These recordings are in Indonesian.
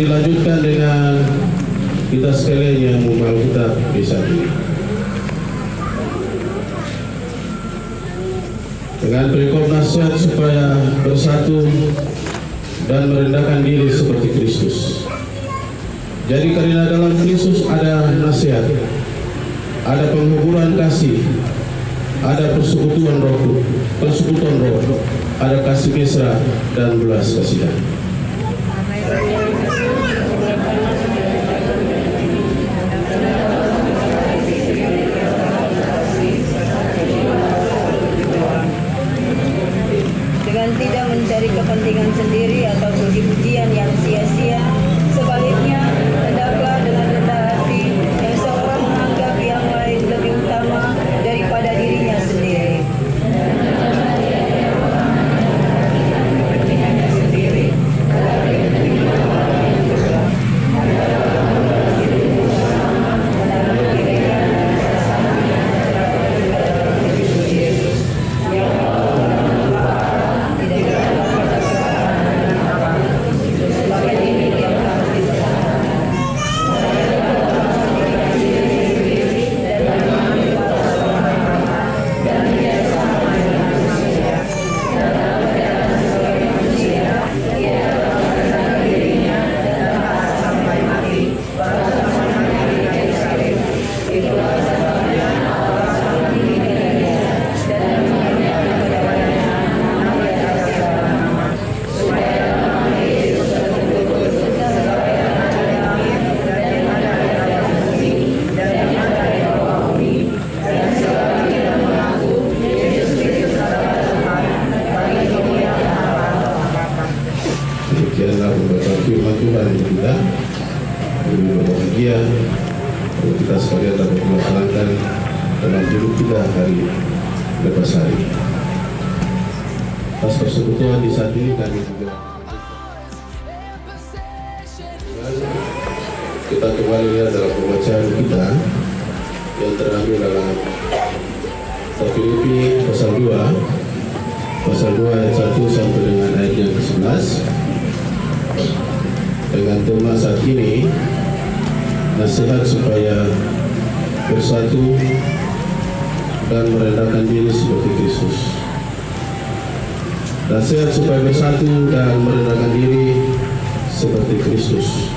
dilanjutkan dengan kita sekalian yang membawa kita bisa ini. Dengan perikop nasihat supaya bersatu dan merendahkan diri seperti Kristus. Jadi karena dalam Kristus ada nasihat, ada penghiburan kasih, ada persekutuan roh, ada kasih mesra dan belas kasihan. Dengan tidak mencari kepentingan sendiri atau puji-pujian yang sia-sia, sebaliknya hendaklah dengan rendah hati yang seorang menganggap yang lain lebih utama daripada dirinya sendiri. Demikianlah pembacaan firman Tuhan yang kita berbahagia kalau kita sekalian dapat melaksanakan dalam hidup kita hari lepas hari. Pas persekutuan di saat ini kami juga kita kembali lihat dalam pembacaan kita yang terambil dalam Filipi pasal 2 ayat 1 sampai dengan ayat yang ke-11 dengan tema saat ini nasihat supaya bersatu dan merendahkan diri seperti Kristus. Nasihat supaya bersatu dan merendahkan diri seperti Kristus.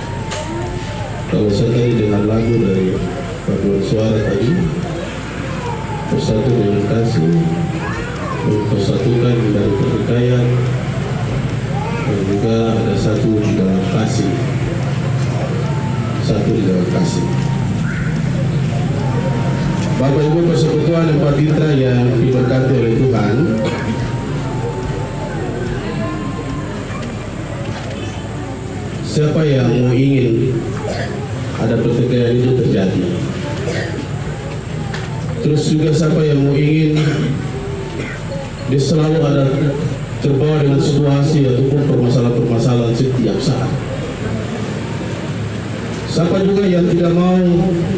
Kalau saya tadi dengan lagu dari paduan suara tadi, bersatu dengan kasih, mempersatukan dari pertikaian, dan juga ada satu di dalam kasih, satu di dalam kasih. Bapak Ibu persekutuan Empat Mitra yang diberkati oleh Tuhan, siapa yang mau ingin ada pertikaian itu terjadi? Terus juga siapa yang mau ingin dia selalu ada terbawa dengan situasi ataupun permasalahan-permasalahan setiap saat? Siapa juga yang tidak mau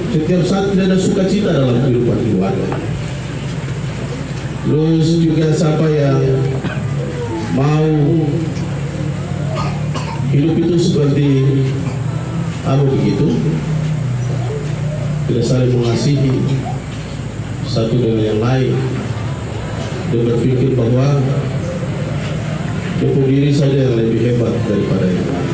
setiap saat tidak ada sukacita dalam kehidupan keluarga? Terus juga siapa yang mau hidup itu seperti begitu, tidak saling mengasihi satu dengan yang lain, dia berpikir bahwa dia diri saja yang lebih hebat daripada yang lain.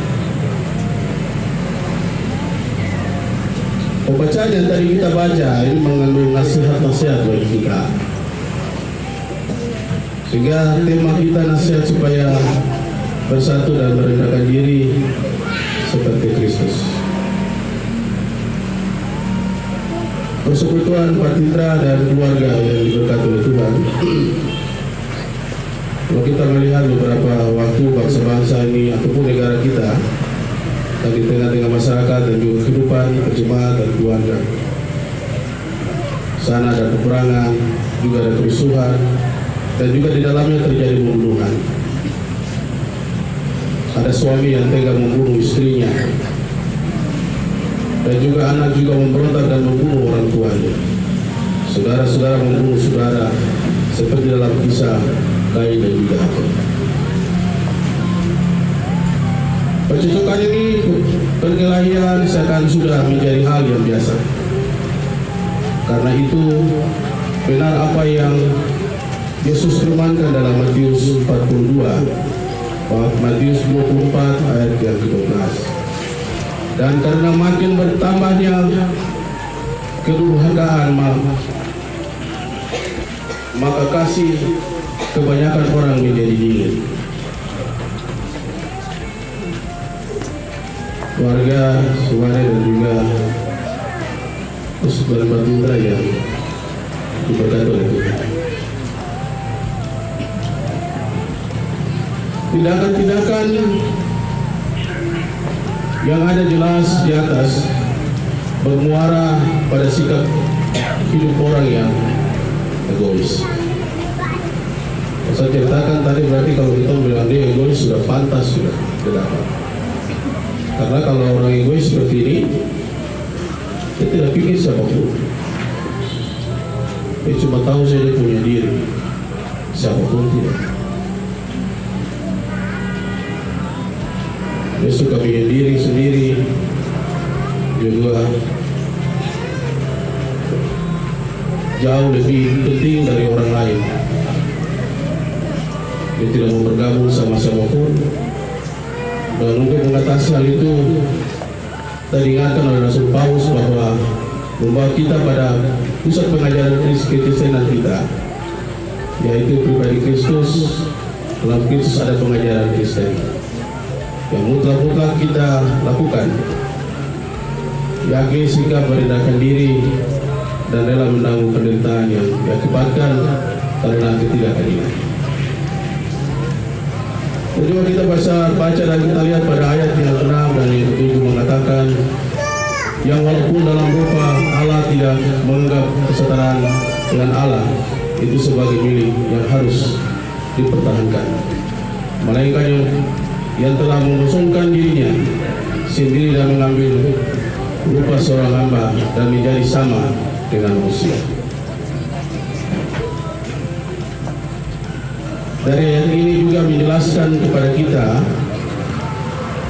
Pembacaan yang tadi kita baca ini mengandung nasihat-nasihat bagi kita, sehingga tema kita nasihat supaya bersatu dan merendahkan diri seperti Kristus. Persekutuan Empat Mitra dan keluarga yang diberkati oleh Tuhan. Kalau kita melihat beberapa waktu bangsa-bangsa ini ataupun negara kita, dan di tengah-tengah masyarakat dan juga kehidupan berjemaat dan keluarga, sana ada peperangan, juga ada kerusuhan, dan juga di dalamnya terjadi pembunuhan. Ada suami yang tega membunuh istrinya, dan juga anak juga memberontak dan membunuh orang tuanya. Saudara-saudara membunuh saudara, seperti dalam kisah Kain dan juga Habel. Percocokan ini, perkelahian seakan sudah menjadi hal yang biasa. Karena itu benar apa yang Yesus firmankan dalam Matius 42, Matius 24 ayat yang ke-12. Dan karena makin bertambahnya kedurhakaan, maka kasih kebanyakan orang menjadi dingin. Warga Suwane dan juga persekutuan Batubara yang diberkati oleh Tuhan. Tindakan-tindakan yang ada jelas di atas bermuara pada sikap hidup orang yang egois. Saya ceritakan tadi, berarti kalau kita bilang dia egois sudah pantas, sudah dapat. Karena kalau orang egois seperti ini, dia tidak pikir siapapun. Dia cuma tahu saja punya diri, siapapun tidak. Dia suka punya diri sendiri, juga jauh lebih penting dari orang lain. Dia tidak mau bergabung sama siapapun. Dan untuk mengatasi hal itu, tadi ingatkan oleh Rasul Paulus bahwa membawa kita pada pusat pengajaran Kristenan kita, yaitu pribadi Kristus. Dalam Kristus ada pengajaran Kristen yang mutlak-mutlak kita lakukan, yakni sikap merendahkan diri dan rela menanggung penderitaan yang diakibatkan karena ketidakadilan. Kedua, kita baca dan kita lihat pada ayat yang ke-6 dan yang ke-7 mengatakan, yang walaupun dalam rupa Allah tidak menganggap kesetaraan dengan Allah itu sebagai milik yang harus dipertahankan, melainkan yang telah mengosongkan dirinya sendiri dan mengambil rupa seorang hamba dan menjadi sama dengan manusia. Dari ayat ini juga menjelaskan kepada kita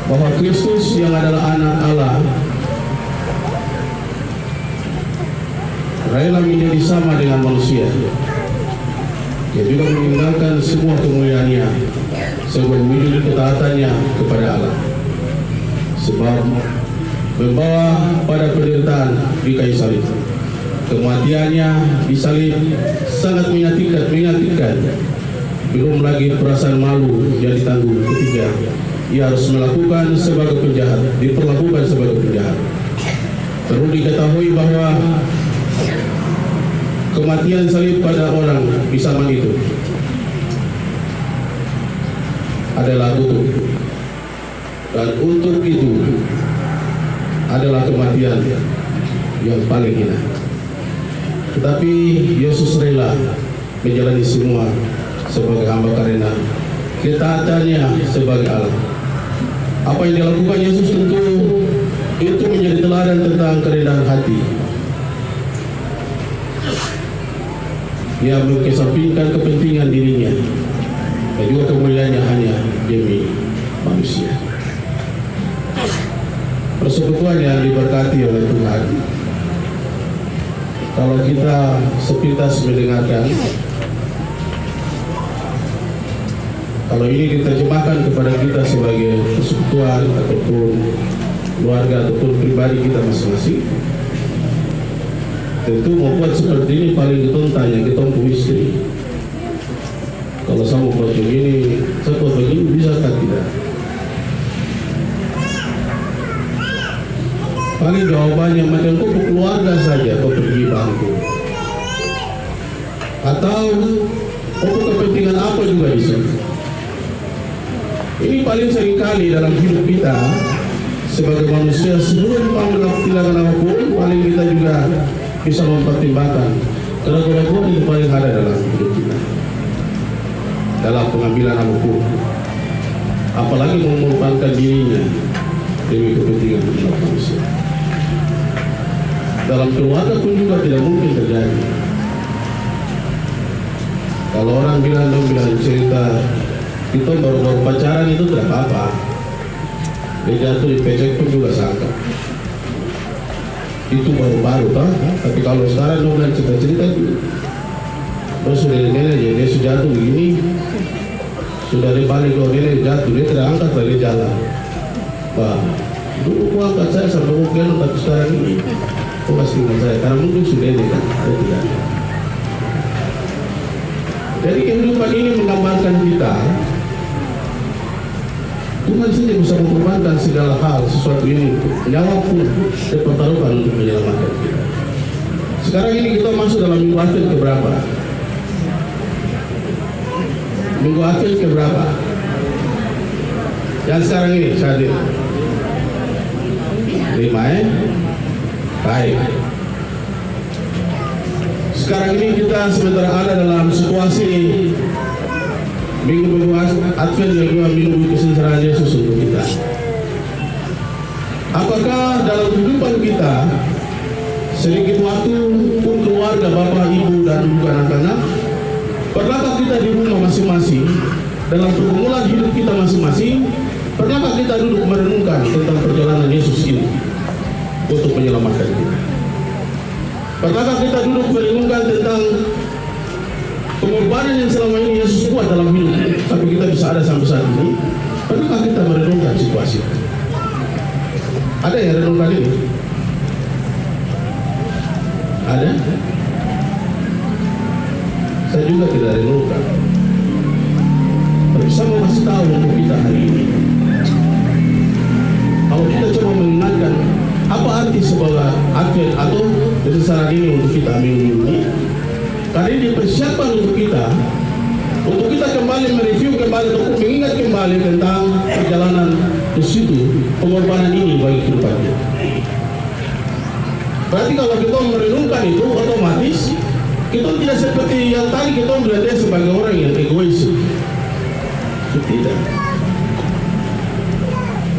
bahwa Kristus yang adalah anak Allah rela menjadi sama dengan manusia. Dia juga meninggalkan semua kemuliaannya sebagai wujud ketaatannya kepada Allah, sebab membawa pada penderitaan di kayu salib. Kematiannya di salib sangat menyakitkan. Belum lagi perasaan malu yang ditanggung ketika ia harus melakukan sebagai penjahat, diperlakukan sebagai penjahat. Perlu diketahui bahwa kematian salib pada orang di zaman itu adalah kutuk, dan untuk itu adalah kematian yang paling hina. Tetapi Yesus rela menjalani semua sebagai hamba karena ketaatannya sebagai Allah. Apa yang dilakukan Yesus tentu itu menjadi teladan tentang kerendahan hati. Dia mengesampingkan kepentingan dirinya dan juga kemuliaannya hanya demi manusia. Persekutuan yang diberkati oleh Tuhan, kalau kita sepintas mendengarkan, kalau ini diterjemahkan kepada kita sebagai persekutuan ataupun keluarga ataupun pribadi kita masing-masing, tentu membuat seperti ini paling tanya kita untuk istri. Kalau saya mau buat begini, saya buat begini, bisa tak tidak? Paling jawabannya macam kau keluarga saja, kau pergi bangku. Atau kau kepentingan apa juga di sini. Ini paling sering kali dalam hidup kita sebagai manusia, sebelum melakukan apapun, paling kita juga bisa mempertimbangkan keraguan itu paling ada dalam hidup kita, dalam pengambilan apapun, apalagi mengorbankan dirinya demi kepentingan umat manusia. Dalam keluarga pun juga tidak mungkin terjadi. Kalau orang bilang cerita kita baru pacaran itu tidak apa-apa. Dia jatuh di pecek pun juga sangka. Itu baru-baru toh. Tapi kalau sekarang dong dan cerita-cerita itu, sudah nenek aja dia sudah jatuh begini, sudah dibalik kalau nenek jatuh dia tidak angkat dari jalan. Wah, dulu gua angkat saya sampai mungkin, tapi sekarang ini kok pasti ingat saya karena mungkin sudah ini kan ada tidak. Jadi kehidupan ini menggambarkan kita Tuhan saja bisa mengorbankan segala hal sesuatu ini, nyawa pun dipertaruhkan untuk menyelamatkan kita. Sekarang ini kita masuk dalam minggu akhir keberapa? Minggu akhir keberapa? Yang sekarang ini saat ini 5 baik. Sekarang ini kita sementara ada dalam situasi minggu-minggu Advent yang juga minggu kesengsaraan Yesus untuk kita. Apakah dalam kehidupan kita sedikit waktu pun keluarga, bapak, ibu, dan juga anak-anak, pernahkah kita di rumah masing-masing dalam pergumulan hidup kita masing-masing, pernahkah kita duduk merenungkan tentang perjalanan Yesus ini untuk menyelamatkan kita? Pernahkah kita duduk merenungkan tentang pengorbanan yang selama ini Yesus buat dalam hidup sampai kita bisa ada sampai saat ini? Pernahkah kita merenungkan situasi itu? Ada yang renungkan ini? Ada? Saya juga tidak renungkan. Tapi saya mau kasih tahu untuk kita hari ini. Kalau kita coba mengingatkan apa arti sebuah Advent atau kesengsaraan ini untuk kita minggu ini, karena ini dipersiapkan untuk kita kembali mereview kembali atau mengingat kembali tentang perjalanan ke situ, pengorbanan ini bagi kehidupan kita. Berarti kalau kita merenungkan itu, otomatis kita tidak seperti yang tadi kita melihat dia sebagai orang yang egois. Itu tidak.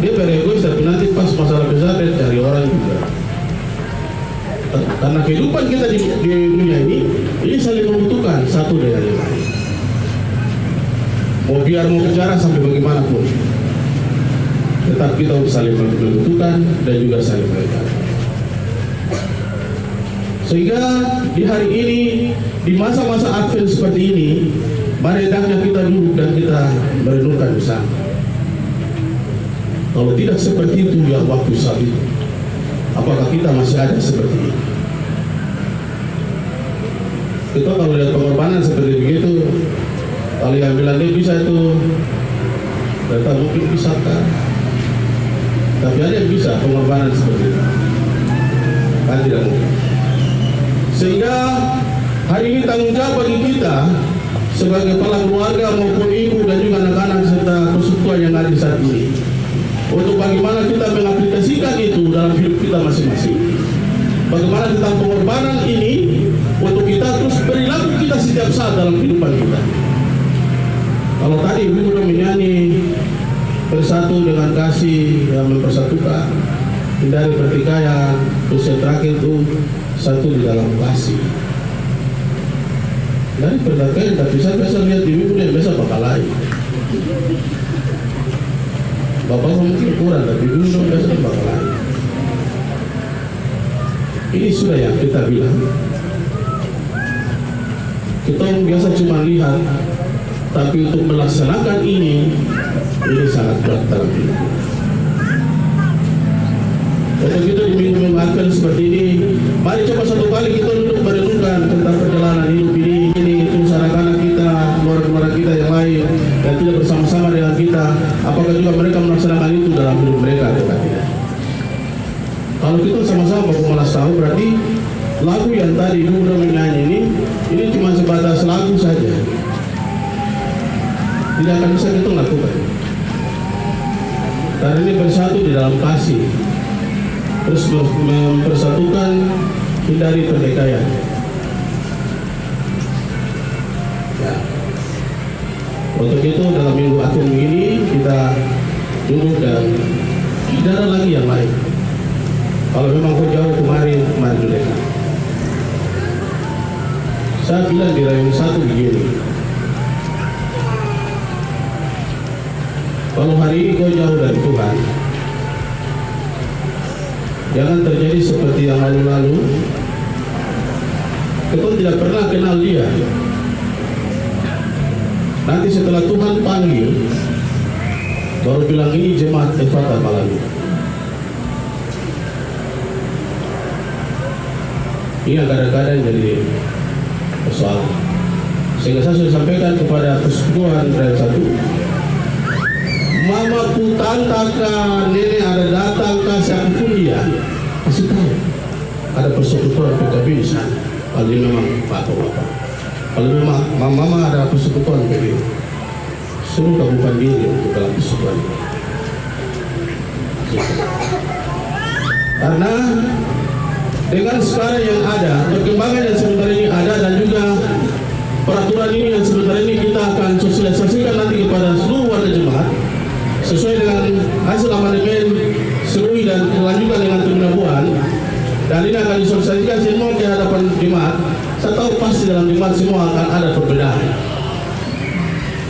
Dia beregois, tapi nanti pas masalah besar dia cari orang juga. Karena kehidupan kita di dunia ini saling membutuhkan satu dengan yang lain. Mau bicara sampai bagaimanapun, tetap kita harus saling membutuhkan dan juga saling melengkapi. Sehingga di hari ini, di masa-masa Advent seperti ini, mari hendaknya kita duduk dan kita merenungkan bersama. Kalau tidak seperti itu ya waktu saat itu, apakah kita masih ada seperti ini? Kita kalau lihat pengorbanan seperti begitu, kalau yang bilang dia bisa itu, ternyata mungkin bisa kan? Tapi ada yang bisa pengorbanan seperti itu, kan tidak mungkin. Sehingga hari ini tanggung jawab bagi kita sebagai kepala keluarga maupun ibu dan juga anak-anak serta persekutuan yang ada di saat ini, untuk bagaimana kita mengaplikasikan itu dalam hidup kita masing-masing. Bagaimana tentang pengorbanan ini untuk kita terus perilaku kita setiap saat dalam kehidupan kita. Kalau tadi ibu sudah menyanyi bersatu dengan kasih yang mempersatukan, hindari pertikaian, terus yang terakhir itu satu di dalam kasih. Dari pertikaian, tapi saya biasa lihat ibu yang biasa bakal lain. Bapak mungkin kurang, tapi dulu dong biasa bakal lain. Ini sudah yang kita bilang. Kita biasa cuma lihat, tapi untuk melaksanakan ini sangat berat dalam hidup. Untuk kita di minggu Advent seperti ini, mari coba satu kali kita duduk merenungkan tentang perjalanan hidup ini itu anak-anak kita, keluarga kita yang lain, dan tidak bersama-sama dengan kita. Apakah juga mereka melaksanakan itu dalam hidup mereka atau tidak? Kalau kita sama-sama baru malas tahu, berarti lagu yang tadi ibu udah menyanyi ini cuma sebatas lagu saja. Tidak akan bisa kita lakukan. Karena ini bersatu di dalam kasih, terus mempersatukan, hindari pertikaian. Ya. Untuk itu dalam minggu Advent ini kita duduk dan tidak ada lagi yang lain. Kalau memang kau jauh kemarin dulu. Saya bilang di Rayung 1 begini. Kalau hari ini kau jauh dari Tuhan, Jangan terjadi seperti yang lalu-lalu. Kita tidak pernah kenal dia. Nanti setelah Tuhan panggil, baru bilang ini jemaat Efata malam ini. Ini kadang-kadang jadi persoalan. Sehingga saya sudah sampaikan kepada persekutuan Rakyat Satu, mama ku, tante kah, nenek ada datang kah, siapapun dia, kasih tahu ada persekutuan PKB di sana. Kalau memang bapak-bapak, kalau memang mama ada persekutuan PKB, suruh gabungkan diri untuk dalam persekutuan ini. Karena dengan sekarang yang ada, perkembangan yang sebentar ini ada, dan juga peraturan ini yang sebentar ini kita akan sosialisasikan nanti kepada seluruh warga jemaat sesuai dengan hasil amandemen serui dan kelanjutan dengan pembunuhan, dan ini akan disosialisasikan semua ke hadapan jemaat. Saya tahu pasti dalam jemaat semua akan ada perbedaan,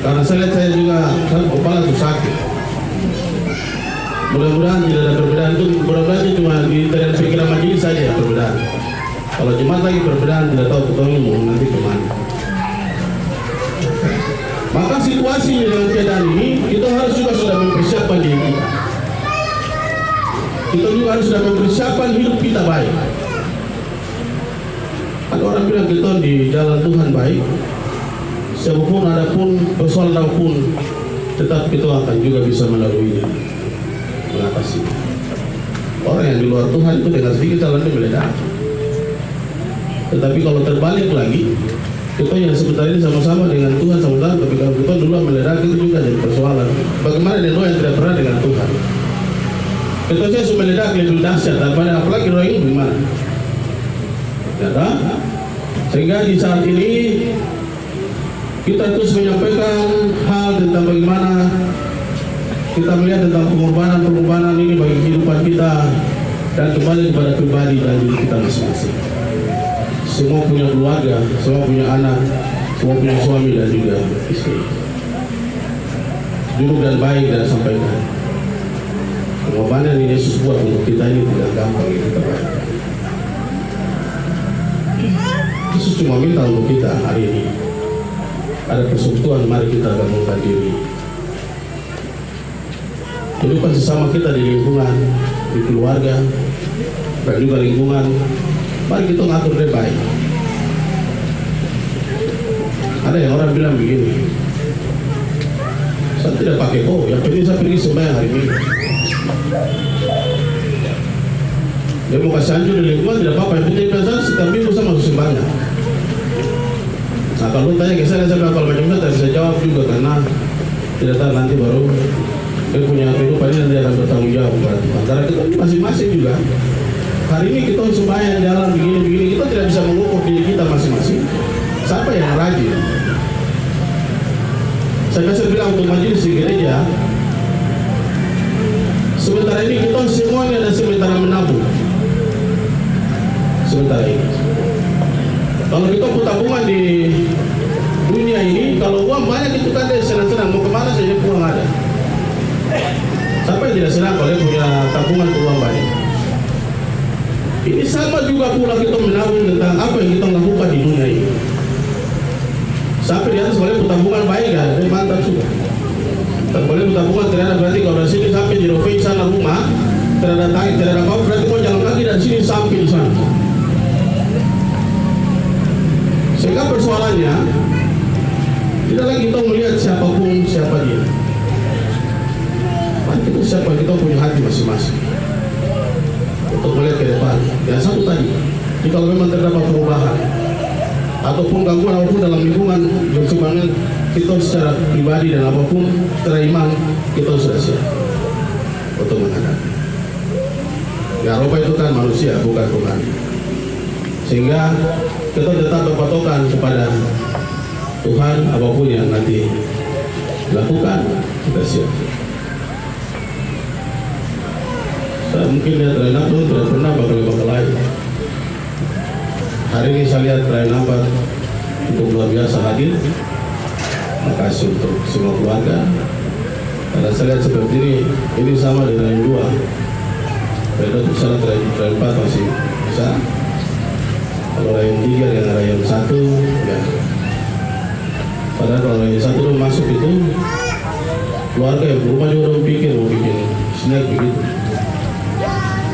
karena saya lihat saya juga kepala itu sakit. Mudah-mudahan tidak ada perbedaan itu, mudah-mudahan itu cuma di dalam pikiran majelis saja ya perbedaan. Kalau jemaat lagi perbedaan tidak tahu ketemu mau nanti kemana. Maka situasi dengan keadaan ini kita harus juga sudah mempersiapkan diri kita. Kita juga harus sudah mempersiapkan hidup kita baik. Ada orang bilang kita di jalan Tuhan baik, siapapun adapun persoalan apapun, tetap kita akan juga bisa melaluinya, mengatasi. Orang yang di luar Tuhan itu dengan sedikit jalan dia meledak. Tetapi kalau terbalik lagi, kita yang sebentar ini sama-sama dengan Tuhan sama-sama, tapi kalau kita dulu meledak itu juga jadi persoalan. Bagaimana dengan orang yang tidak pernah dengan Tuhan? Kita saya meledak lebih dahsyat daripada apalagi orang ini bagaimana? Ya, sehingga di saat ini kita terus menyampaikan hal tentang bagaimana kita melihat tentang pengorbanan ini bagi kehidupan kita dan kembali kepada pribadi dan diri kita masing-masing. Semua punya keluarga, semua punya anak, semua punya suami dan juga istri. Duduk dan baik dan sampaikan. Pengorbanan yang Yesus buat untuk kita ini tidak gampang kita bayangkan. Yesus cuma minta untuk kita hari ini ada persekutuan, mari kita gabungkan diri. Kehidupan sesama kita di lingkungan, di keluarga, dan juga lingkungan, mari kita ngatur dia baik. Ada yang orang bilang begini, saya tidak pakai yang penting saya pergi sembahyang hari ini. Dia mau kasih anjur di lingkungan tidak apa-apa, yang penting biasa setiap minggu saya masuk sembahyang. Nah kalau tanya ke saya kalau macam itu tidak bisa jawab juga, karena tidak tahu nanti baru dia punya kehidupan ini nanti akan bertanggung jawab antara kita masing-masing juga. Hari ini kita sembahyang jalan begini-begini, kita tidak bisa mengukur diri kita masing-masing. Siapa yang rajin? Saya kasih bilang untuk majelis di gereja, sementara ini kita semuanya ada sementara menabung. Sementara ini, kalau kita tabungan di dunia ini, kalau uang banyak itu kan dia senang-senang, mau kemana saja uang ada. Siapa yang tidak senang kalau punya tabungan uang banyak? Ini sama juga pula kita menabung tentang apa yang kita lakukan di dunia ini. Sampai di atas boleh tabungan baik kan? Mantap sudah. Tak boleh tabungan terhadap berarti kalau dari sini sampai di Rovei sana rumah terhadap tangki terhadap apa berarti mau jalan kaki dari sini sampai di sana. Sehingga persoalannya tidak lagi kita melihat siapapun siapa dia. Mari kita siapa kita punya hati masing-masing untuk melihat ke depan. Yang satu tadi, jika memang terdapat perubahan ataupun gangguan apapun dalam lingkungan perkembangan kita secara pribadi dan apapun secara iman, kita sudah siap untuk menghadapi. Ya, Eropa itu kan manusia, bukan Tuhan. Sehingga kita tetap berpatokan kepada Tuhan, apapun yang nanti lakukan, kita siap. Saya mungkin lihat Rena pun tidak pernah bakal lain. Hari ini saya lihat Rena untuk luar biasa hadir. Makasih untuk semua keluarga. Karena saya lihat seperti ini sama dengan yang dua. periode salah trial 4 masih bisa. Kalau lain 3 dengan lain 1 ya. Padahal kalau lain 1 itu masuk itu keluarga yang rumah juga udah pikir mau bikin snack begitu.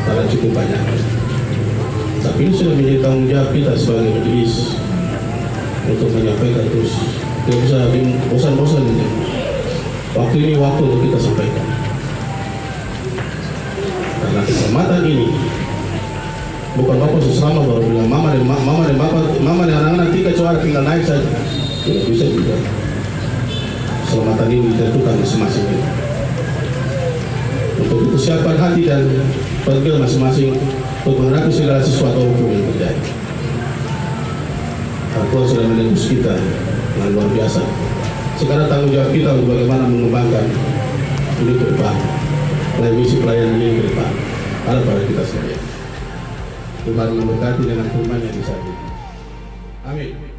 Karena cukup banyak. Tapi ini sudah menjadi tanggung jawab kita sebagai majelis untuk menyampaikan terus. Tidak bisa bosan-bosan ini. Waktu ini waktu untuk kita sampaikan. Karena keselamatan ini bukan bapak sesama baru bilang mama dan anak-anak kecuali tinggal naik saja. Tidak bisa juga. Keselamatan ini ditentukan masing-masing. Untuk itu siapkan hati dan pergel masing-masing untuk menghadapi segala sesuatu hukum yang terjadi. Tuhan sudah menembus kita dengan luar biasa. Sekarang tanggung jawab kita untuk bagaimana mengembangkan ini ke depan. Misi pelayanan ini ke depan. Ada pada kita sekalian. Tuhan memberkati dengan firman yang disabit. Amin.